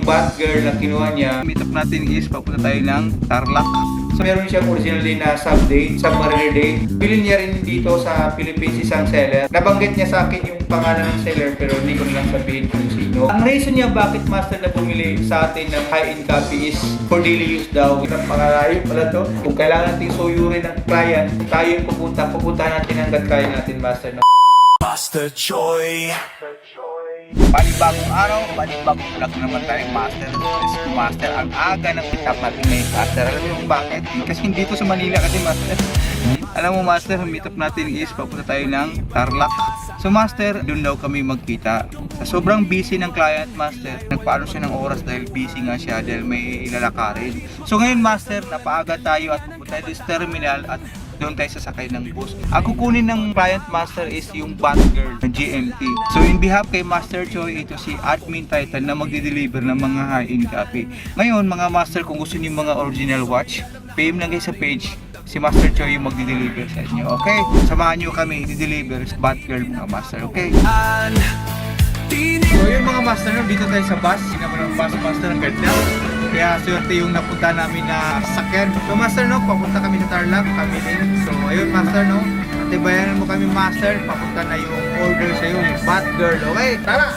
bat girl na kinuha niya. Meet up natin is papunta tayo ng Tarlac. So meron siyang originally na sub-date, sub-mariner date. Bilhin niya rin dito sa Philippines isang seller. Nabanggit niya sa akin yung pangalan ng seller pero hindi ko lang sabihin kung sino. Ang reason niya bakit master na bumili sa atin ng high-end coffee is for daily use daw. Ang pangalayo pala to. Kung kailangan natin suyurin ng client, tayo yung pupunta natin hanggat kaya natin master na. Master Choi. Panibagong araw, panibagong vlog naman tayo, master. Master, ang aga ng meetup natin ngayon, master. Alam mo yung bakit? Kasi dito sa Manila kasi, master. Alam mo, master, ang meetup natin is papunta tayo ng Tarlac. So, master, doon daw kami magkita. Sobrang busy ng client, master. Nagpaano siya ng oras dahil busy nga siya dahil may ilalakarin. So, ngayon, master, napaaga tayo at pupunta tayo sa terminal at doon tayo sasakay ng bus. Ang kukunin ng client master is yung bat girl ng GMT. So in behalf kay Master Choi, ito si Admin Titan na magde-deliver ng mga high-end coffee. Ngayon mga master, kung gusto niyo mga original watch, PM lang kayo sa page. Si Master Choi yung magde-deliver sa inyo. Okay? Samahan niyo kami i-deliver sa bat girl mga master. Okay? So yun mga master, dito tayo sa bus. Sinabi ng bus master ang ganda. Kaya swerte yung napunta namin na sakyan. So master papunta kami sa Tarlac, kami din. So ayun master atibayanan mo kami master, papunta na yung order sa'yo, yung bat girl. Okay, tara!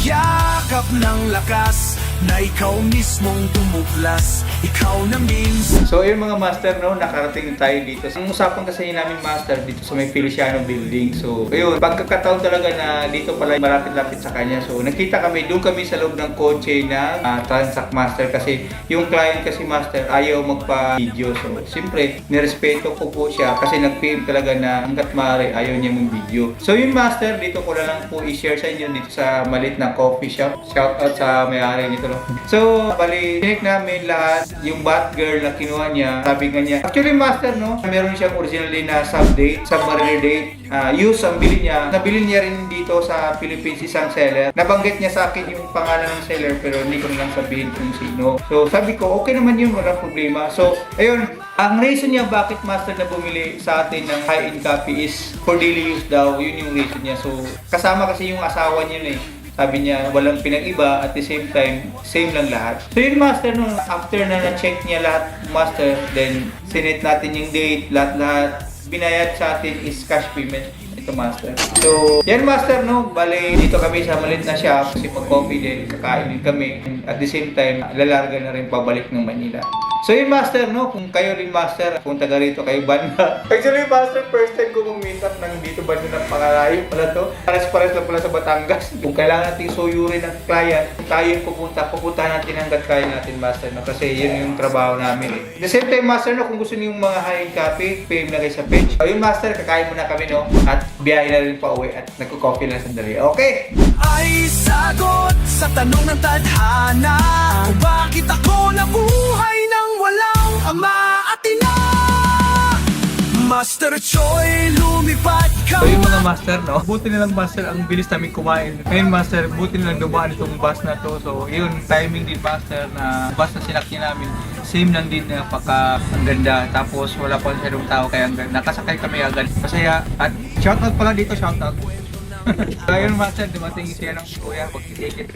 Yakap ng lakas na ikaw mismong tumuglas. Ikaw na means. So ayun mga master, nakarating tayo dito. Ang usapan kasi namin master dito sa may Feliciano building. So ayun, pagkakataon talaga na dito pala malapit-lapit sa kanya. So nakita kami, doon kami sa loob ng kotse na Transact master kasi yung client kasi master ayaw magpa-video. So siyempre, nirespeto ko po siya kasi nag-PM talaga na hanggat maaari ayaw niya mag-video. So yun master, dito ko na lang po i-share sa inyo dito sa malit na coffee shop. Shout out sa may-ari nito. So, bali, tinik namin lahat yung bat girl na kinuha niya. Sabi nga niya, actually master meron siyang originally na sub-date, sub-mariner date. Use ang bilhin niya. Nabili niya rin dito sa Philippines isang seller. Nabanggit niya sa akin yung pangalan ng seller pero hindi ko lang sabihin kung sino. So, sabi ko, okay naman yun, walang problema. So, ayun, ang reason niya bakit master na bumili sa atin ng high-end coffee is for daily use daw. Yun yung reason niya. So, kasama kasi yung asawa niya Sabi niya, walang pinag-iba at the same time, same lang lahat. So yun master, after na na-check niya lahat master, then sinet natin yung date, lahat-lahat, binayad sa atin is cash payment. Ito master. So, yan master bale, dito kami sa malit na shop kasi mag-coffee din, kakain din kami. At the same time, lalarga na rin pabalik ng Manila. So yun master, kung kayo rin master, kung taga rito kayo banda. Actually master, first time ko mag-meet up ng dito banda ng pangalayo pala to. Pares-pares lang pala sa Batangas. Kung kailangan natin suyurin ng client, tayo yung pupunta natin hanggat kaya natin master kasi yun yung trabaho namin At the same time master, kung gusto niyo yung mga high-end coffee, PM na kayo sa page. So yun master, kakain muna kami at biyahe na rin pa uwi at nagko-coffee lang sandali. Okay! Ay sagot sa tanong ng tadhana, kung bakit ako nabuhay ng walang ama at ina. Master Choi, lumipad ka. So yung mga master, buti nilang master, ang bilis namin kumain. Ngayon master, buti nilang dumaan itong bus na to. So yun, timing din master na bus na sinakyan namin. Same lang din na ang ganda. Tapos wala pa masyadong tao kaya ang ganda. Nakasakay kami agad. Masaya. At shoutout pala dito, shoutout. So yun master, dumating siya ng kuya, pag-ticket.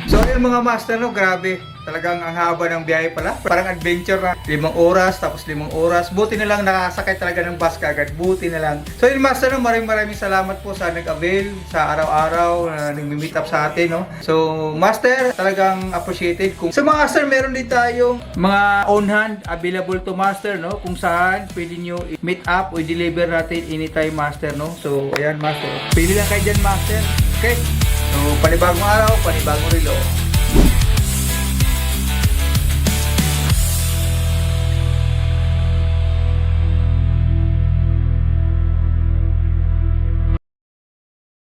So yun mga master, grabe. Talagang ang haba ng biyahe pala. Parang adventure na. 5 oras, tapos 5 oras. Buti na lang nakasakay talaga ng bus kagad. Buti na lang. So yun master, maraming salamat po sa nag-avail sa araw-araw na nag-meet up sa atin. So master, talagang appreciated. Kung sa mga master, meron din tayong mga on hand available to master. Kung saan pwede nyo meet up o deliver natin anytime master. So ayan master. Pili lang kayo dyan master. Okay? So panibagong araw, panibagong relo.